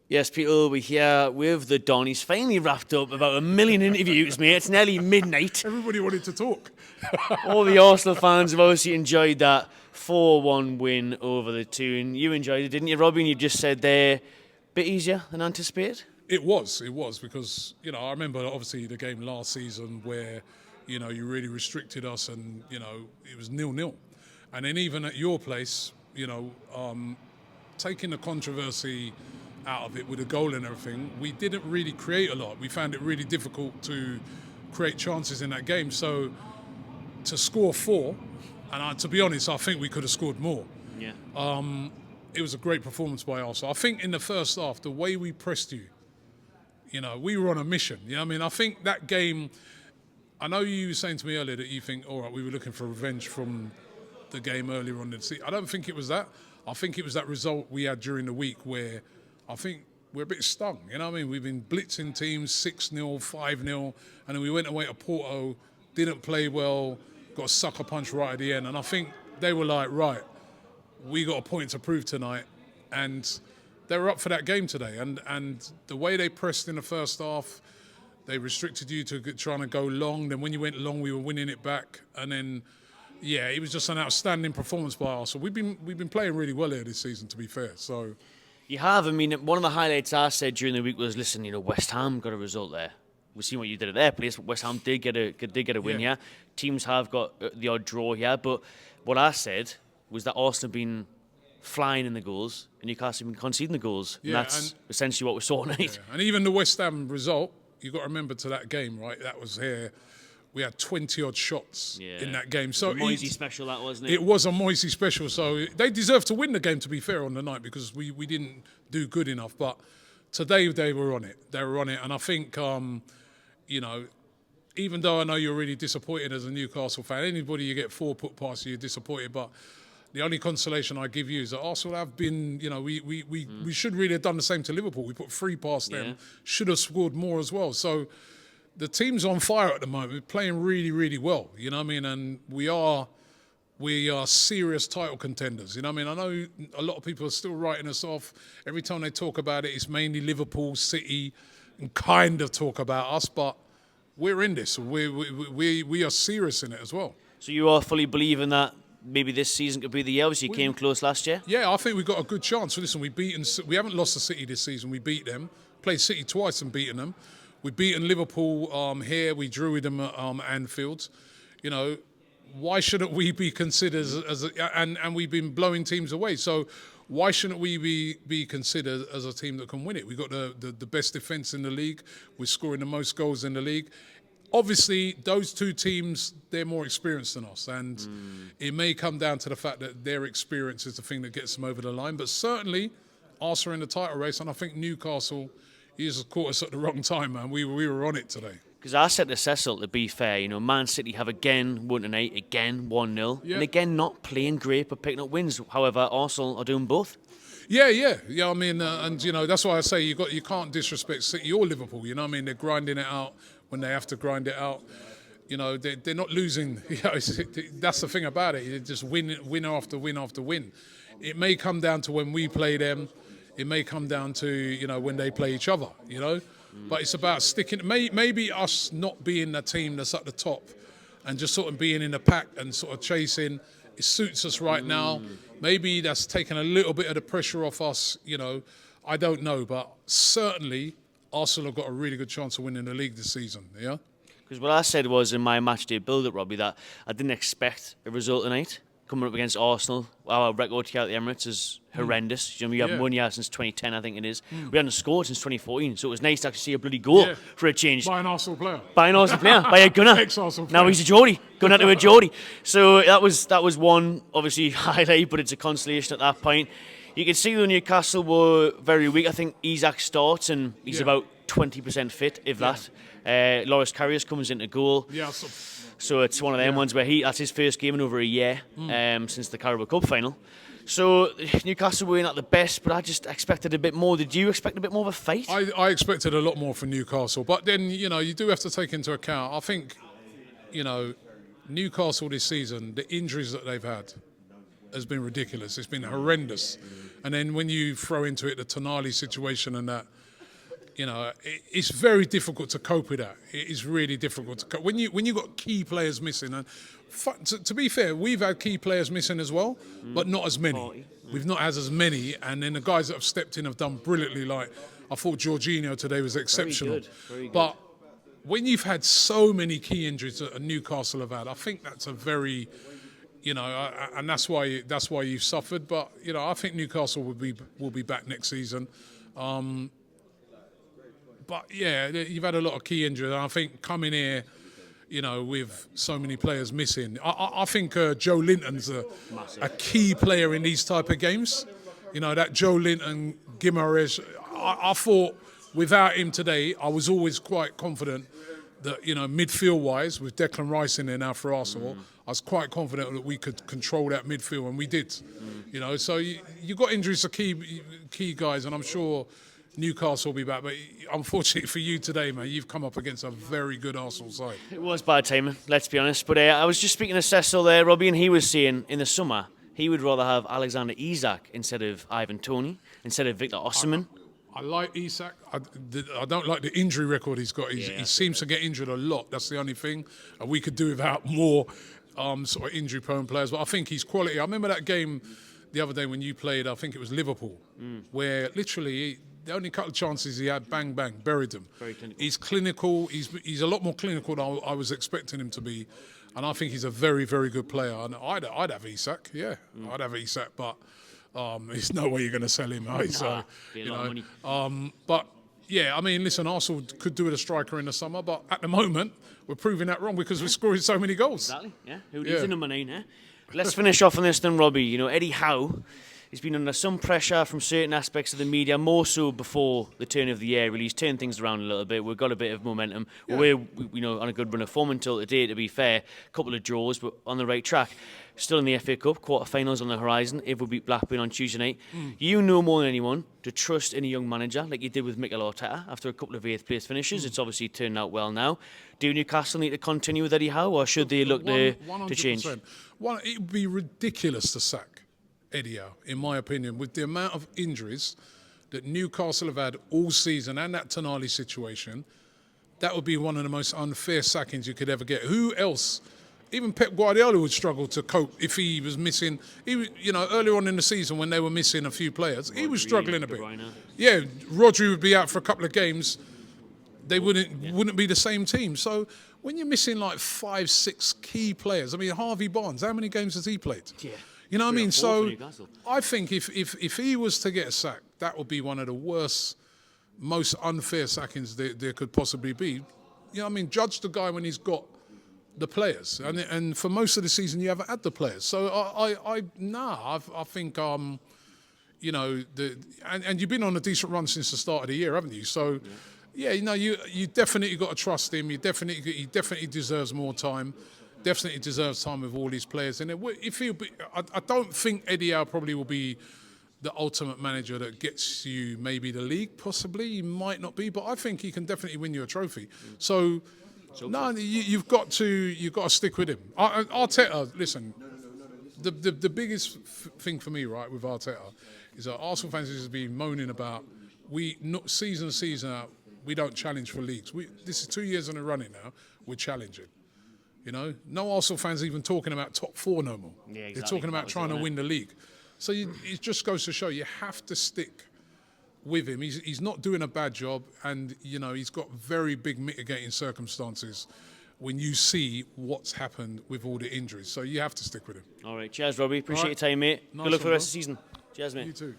Yes, people, we're here with the Don. He's finally wrapped up about 1 million interviews, mate. It's nearly midnight. Everybody wanted to talk. All the Arsenal fans have obviously enjoyed that 4-1 win over the two, and you enjoyed it, didn't you, Robbie? And you just said there, a bit easier than anticipated? It was because, I remember obviously the game last season where, you really restricted us and, it was 0-0. And then even at your place, taking the controversy out of it with a goal and everything, we didn't really create a lot. We found it really difficult to create chances in that game. So to score 4, and to be honest, I think we could have scored more. Yeah. It was a great performance by Arsenal. I think in the first half, the way we pressed you, we were on a mission. I think that game, I know you were saying to me earlier that you think, all right, we were looking for revenge from the game earlier on in the season. I don't think it was that. I think it was that result we had during the week where I think we're a bit stung. We've been blitzing teams 6-0, 5-0, and then we went away to Porto, didn't play well, got a sucker punch right at the end. And I think they were like, right, we got a point to prove tonight. And they were up for that game today. And the way they pressed in the first half, they restricted you to trying to go long. Then when you went long, we were winning it back. And then, yeah, it was just an outstanding performance by Arsenal. We've been playing really well here this season, to be fair. So You have. One of the highlights I said during the week was, listen, West Ham got a result there. We've seen what you did at their place, but West Ham did get a win here. Teams have got the odd draw here, but what I said was that Arsenal have been flying in the goals and Newcastle have been conceding the goals. Yeah, and that's essentially what we saw tonight. Yeah. And even the West Ham result, you've got to remember to that game, right? That was here. We had 20-odd shots in that game. So a Moisey special, that wasn't it? It was a Moisey special. So they deserved to win the game, to be fair, on the night because we didn't do good enough. But today they were on it. They were on it. And I think, even though I know you're really disappointed as a Newcastle fan, anybody you get 4 put past you, you're disappointed. But the only consolation I give you is that Arsenal have been, we should really have done the same to Liverpool. We put 3 past them, should have scored more as well. So the team's on fire at the moment. We're playing really, really well. And we are serious title contenders. I know a lot of people are still writing us off. Every time they talk about it, it's mainly Liverpool, City, and kind of talk about us. But we're in this. We are serious in it as well. So you are fully believing that maybe this season could be the year? Obviously, you came close last year. Yeah, I think we've got a good chance. So listen, we haven't lost to City this season. We beat them. Played City twice and beaten them. We've beaten Liverpool here. We drew with them at Anfield. Why shouldn't we be considered and we've been blowing teams away. So why shouldn't we be considered as a team that can win it? We've got the best defence in the league. We're scoring the most goals in the league. Obviously, those 2 teams, they're more experienced than us. And it may come down to the fact that their experience is the thing that gets them over the line. But certainly, Arsenal are in the title race. And I think Newcastle has caught us at the wrong time, man. We were on it today. Because I said to Cecil, to be fair, Man City have again won tonight, again 1-0, and again not playing great but picking up wins. However, Arsenal are doing both. Yeah. And that's why I say you can't disrespect City or Liverpool. They're grinding it out when they have to grind it out. They're not losing. That's the thing about it. They just win after win after win. It may come down to when we play them. It may come down to when they play each other. But it's about sticking. Maybe us not being the team that's at the top, and just sort of being in the pack and sort of chasing. It suits us right now. Maybe that's taken a little bit of the pressure off us. I don't know, but certainly Arsenal have got a really good chance of winning the league this season. Yeah. Because what I said was in my matchday build-up, Robbie, that I didn't expect a result tonight. Coming up against Arsenal, our record here at the Emirates is horrendous. We haven't won here since 2010, I think it is. We hadn't scored since 2014, so it was nice to actually see a bloody goal for a change. By an Arsenal player. By a gunner. Ex-Arsenal player. Now he's a Geordie, gunner to a Geordie. So that was one, obviously, highlight, but it's a consolation at that point. You can see the Newcastle were very weak. I think Isak starts and he's about 20% fit, if that. Loris Karius comes into goal. Yeah, so it's one of them ones where that's his first game in over a year since the Carabao Cup final. So Newcastle weren't at the best, but I just expected a bit more. Did you expect a bit more of a fight? I expected a lot more from Newcastle, but then you do have to take into account. I think Newcastle this season, the injuries that they've had, has been ridiculous. It's been horrendous. And then when you throw into it the Tonali situation and that, it's very difficult to cope with that. It is really difficult to cope. When you got key players missing, and to be fair, we've had key players missing as well, but not as many. We've not had as many, and then the guys that have stepped in have done brilliantly. Like, I thought Jorginho today was exceptional. Very good. But when you've had so many key injuries that Newcastle have had, I think that's a very, and that's why you've suffered. But I think Newcastle will be back next season. But yeah, you've had a lot of key injuries, and I think coming here, with so many players missing, I think Joe Linton's a key player in these type of games. That Joe Linton, Guimaraes, I thought without him today, I was always quite confident that, midfield-wise, with Declan Rice in there now for Arsenal, I was quite confident that we could control that midfield, and we did. So you got injuries to key guys, and I'm sure Newcastle will be back, but unfortunately for you today, man, you've come up against a very good Arsenal side. It was bad timing, let's be honest. But I was just speaking to Cecil there, Robbie, and he was saying in the summer he would rather have Alexander Isak instead of Ivan Toney, instead of Victor Osimhen. I like Isak. I don't like the injury record he's got. He seems to get injured a lot. That's the only thing. And we could do without more sort of injury-prone players. But I think he's quality. I remember that game the other day when you played, I think it was Liverpool, where literally the only couple of chances he had, bang, bang, buried them. Very clinical. He's clinical. He's a lot more clinical than I was expecting him to be. And I think he's a very, very good player. And I'd have Isak, I'd have Isak, but there's no way you're going to sell him, right? So, be a lot of money. But yeah, I mean, listen, Arsenal could do with a striker in the summer, but at the moment we're proving that wrong because we're scoring so many goals. Exactly. Yeah. Who needs a number 9? Let's finish off on this then, Robbie. Eddie Howe. He's been under some pressure from certain aspects of the media, more so before the turn of the year. Really, he's turned things around a little bit. We've got a bit of momentum. Yeah. We're on a good run of form until today, to be fair. A couple of draws, but on the right track. Still in the FA Cup, quarter-finals on the horizon. If we beat Blackburn on Tuesday night. You know more than anyone to trust in a young manager, like you did with Mikel Arteta after a couple of 8th place finishes. It's obviously turned out well now. Do Newcastle need to continue with Eddie Howe, or should they look to change? It would be ridiculous to sack Eddie Howe, in my opinion, with the amount of injuries that Newcastle have had all season and that Tonali situation. That would be one of the most unfair sackings you could ever get. Who else? Even Pep Guardiola would struggle to cope if he was missing. Earlier on in the season when they were missing a few players, he was struggling a bit. Yeah, Rodri would be out for a couple of games. They wouldn't be the same team. So when you're missing like 5, 6 key players, I mean, Harvey Barnes, how many games has he played? Yeah. You know what I mean? So I think if he was to get a sack, that would be one of the worst, most unfair sackings there could possibly be. You know what I mean? Judge the guy when he's got the players, and for most of the season you haven't had the players. So I think and you've been on a decent run since the start of the year, haven't you? So yeah, you definitely got to trust him. He definitely deserves more time. Definitely deserves time with all these players. And I don't think Eddie Howe probably will be the ultimate manager that gets you maybe the league. Possibly he might not be, but I think he can definitely win you a trophy. So no, you've got to stick with him. Arteta, listen, the biggest thing for me, right, with Arteta is that Arsenal fans has been moaning about season out. We don't challenge for leagues. This is 2 years in a running now. We're challenging. No Arsenal fans even talking about top 4 no more. Yeah, exactly. They're talking about trying to win the league. So it just goes to show you have to stick with him. He's not doing a bad job, and he's got very big mitigating circumstances when you see what's happened with all the injuries. So you have to stick with him. All right, cheers, Robbie. Appreciate your time, mate. Good luck for the rest of the season. Cheers, mate. You too.